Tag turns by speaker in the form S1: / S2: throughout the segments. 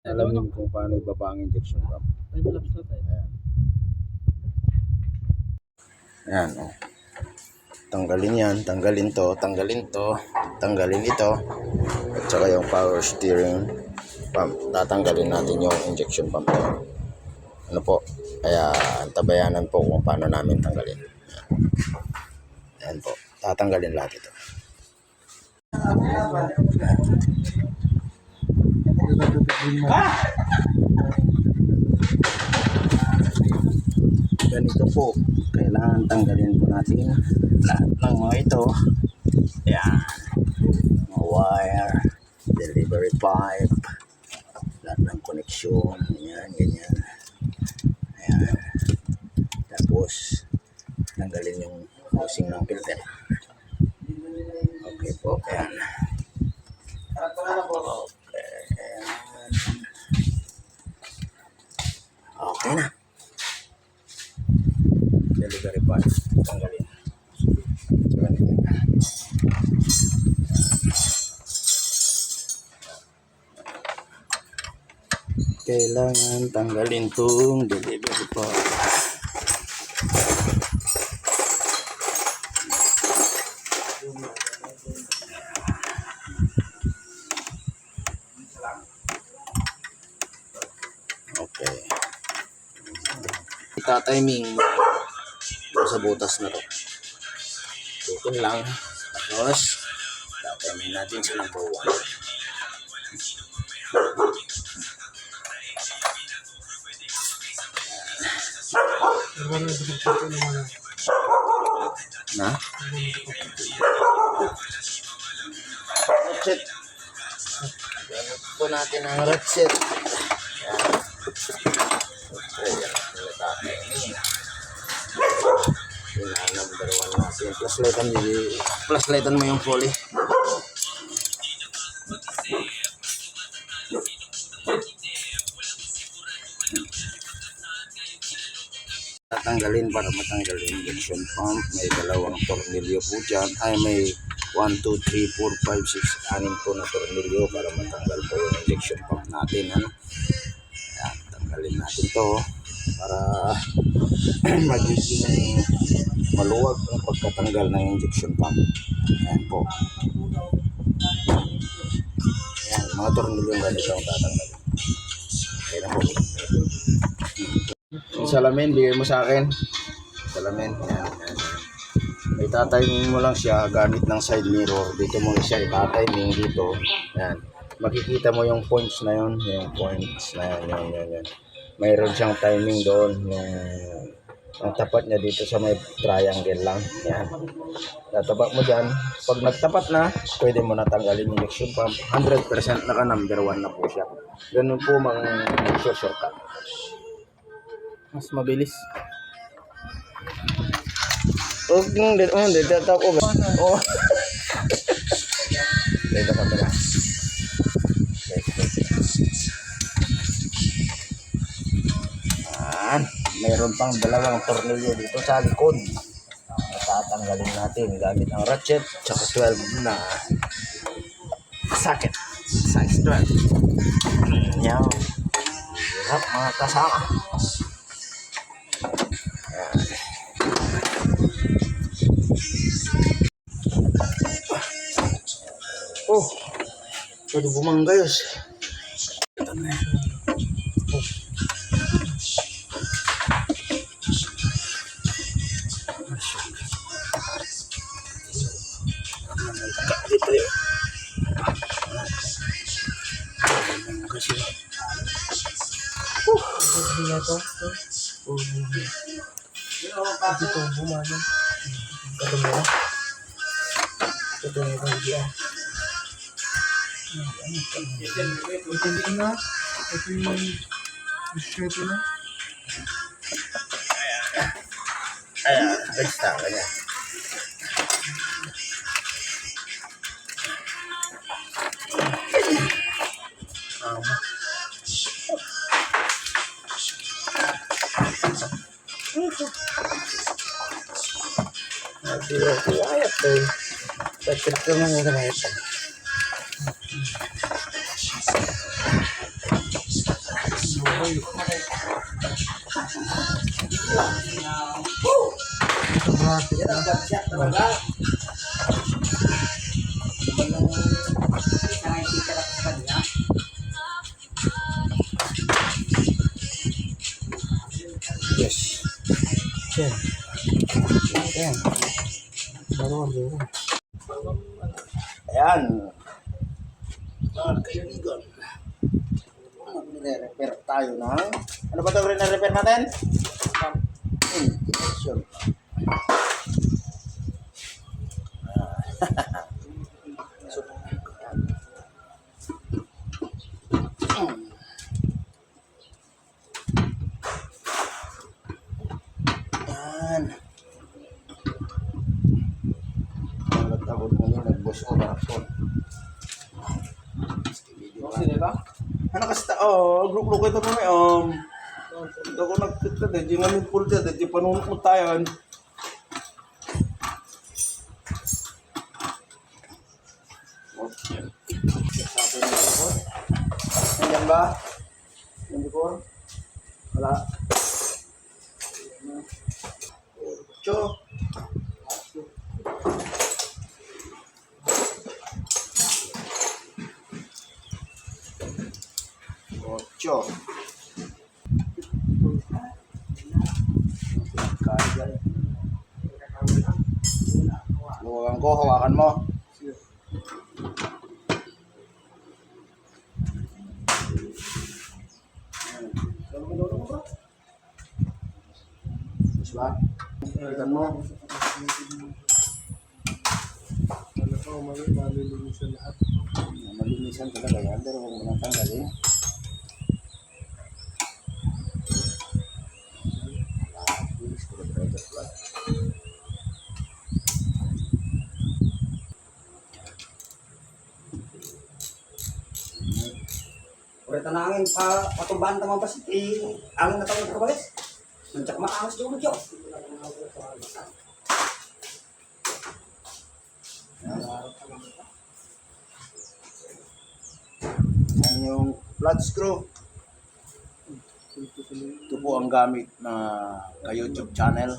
S1: Alamin kung paano ibaba ang injection pump.
S2: Time-lapse na tayo.
S1: Ayan, oh. Tanggalin yan, tanggalin to, tanggalin ito, at saka yung power steering pump. Tatanggalin natin yung injection pump to. Ano po, kaya tabayanan po kung paano namin tanggalin. Ayan po, tatanggalin lahat ito. Ganito po, kailangan tanggalin po natin lahat ng mga ito. Ayan, mga wire, delivery pipe, lahat ng koneksyon, ayan, ganyan. Ayan, tapos tanggalin yung housing ng filter. Okay po, ayan. Okay, ayan. Okay na. Delivery pipe, tanggalin. Kailangan tanggalin tong delivery pipe. Okay. Ita-timing sa butas na to. Tukon lang. Tapos, ita-timing natin sa number 1. Na? Ratchet. Gamit po natin ang ratchet. Ayan. Yan, number 1 natin. Flashlightan mo yung pulley. Tatanggalin para matanggal yung injection pump. May dalawang tornilyo po dyan. Ay, may 1, 2, 3, 4, 5, 6, 6 po na tornilyo para matanggal po yung injection pump natin. Ano? Ayan, tanggalin natin to para magiging maluwag ang pagkatanggal ng injection pump. Ayan po. Ayan, mga tornilyo yung ganito ang tatanggalin. Okay na po. Salamin, bigay mo sa akin. Salamin. Ayan. May tatiming mo lang siya gamit ng side mirror. Dito mo siya itatiming dito. Ayan. Makikita mo yung points na yun. Yung points na yun. Mayroon siyang timing doon. Ang tapat niya dito sa may triangle lang. Ayan. Tataba mo dyan. Pag nagtapat na, pwede mo natanggalin yung injection pump. 100% naka number 1 na po siya. Ganun po mga shortcut.
S2: Mas mabilis.
S1: Hindi tatap ko ba? Oh. Dito ka pala. Mayroon pang dalawang tornilyo dito sa likod. Tatanggalin natin gamit ang ratchet tsaka 12 na socket. Size 12. Yan. Hirap mga kasama. Oh, pwede bumanggayos. Ito na yan. Dito yun. Kasi
S2: Dito, bumano. Ito mo. Ito mo. Ito na. Ito yung ito na.
S1: ayan, basta kanya. Ayat tuh. Sakit naman yung kamay ito.
S2: malayo. Sa bracket
S1: Yan
S2: na.
S1: ang gadget talaga. Yes. Yan. Yan.
S2: Baron.
S1: Ayan. Mga kaibigan. Magre-repair tayo ng... Ano ba ito rin-repair natin? Injection. So, yan. Nagtagod mo yun, nag-boss over ako. Ano kasi group ko ito kami, ito ko nagtitad, di nga may pull dyan, di panunok mo tayo. Sabi na ako. Nandiyan ba? Nandiyan ko? Wala. Ocho. Ocho. Kaya. Luwagan ko, hawakan mo. Mas ba? Ikan mo.
S2: Wala pa, malilinisan lahat.
S1: Malinisan talaga yan, pero huwag mo nang tanggalin.
S3: Ore tanangin patumbahan tamang pas angin na tawag ka balis. Mencak maangas juga mo
S1: Yan yung flat screw. Ito po ang gamit na ka-YouTube channel.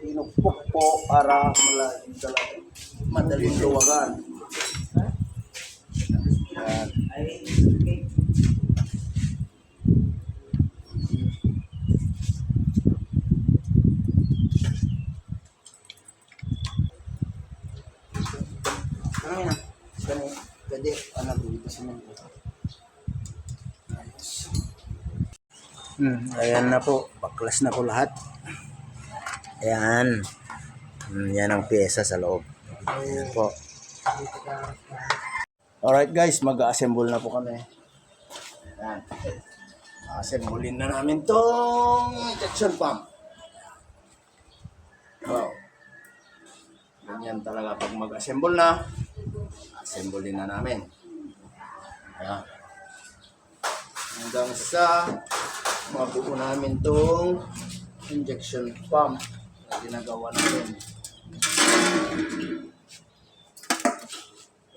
S1: Pinupok po para madaling luwagan. Yan.
S3: Ano yan?
S1: Pwede, anak dito sa mga ayan na po, baklas na po lahat. Ayan. Yan ang pyesa sa loob. Ayan po. Alright guys, mag-assemble na po kami. Ayan. Assemblein na namin tong injection pump. Wow. Ganyan talaga pag mag-assemble na. Assemblein na namin. Ayan. Hanggang sa mabuo namin tong injection pump na ginagawa namin.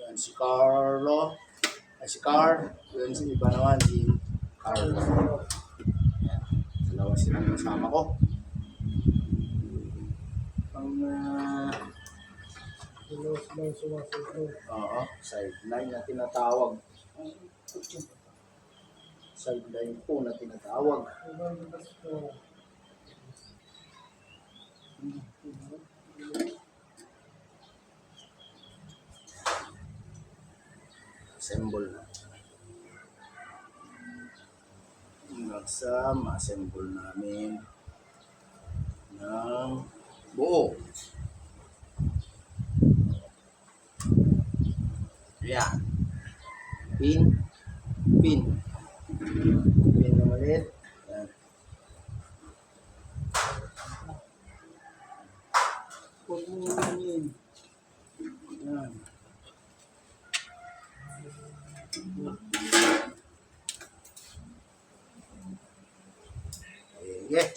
S1: Yan si Carlo. Ay si Car. Yan si iba naman si Carlo. Yan. Dalawa silang kasama ko. Ang sideline na tinatawag. Sideline po na tinatawag. Assemble na. Ma-assemble namin ng buo. Ayan. Pin na maliit. Ayan. Huwag mo namin. Ayan. Sige.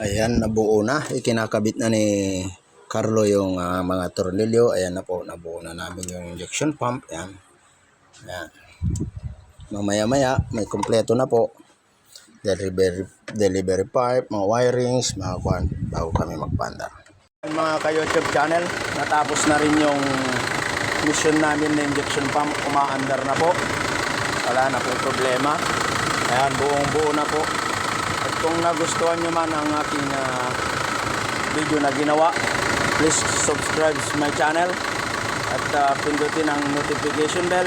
S1: Ayan, nabuo na. Ikinakabit na ni Carlo yung mga tornilyo. Ayan na po, nabuo na namin yung injection pump. Ayan. Ayan. Mamaya-maya, may kompleto na po. Delivery pipe, mga wirings, mga kwan, bago kami magpandar. Mga ka-YouTube channel, natapos na rin yung mission namin na injection pump. Umaandar na po. Wala na po problema. Ayan, buong-buo na po. At kung nagustuhan nyo man ang aking video na ginawa, please subscribe to my channel at pindutin ang notification bell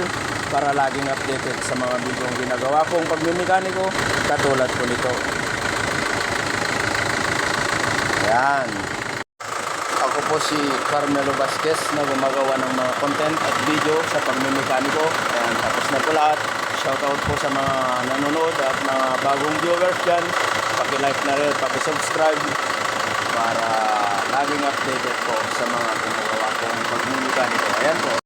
S1: para laging updated sa mga video ang ginagawa kong pagmimekaniko katulad po nito. Ayan. Ako po si Carmelo Vasquez na gumagawa ng mga content at video sa pagmimekaniko. Ayan, tapos na po lahat. Shoutout po sa mga nanonood at mga bagong viewers dyan. Paki-like na rin, paki-subscribe para laging updated po sa mga ginagawa kong pagmimekaniko. Ayan po.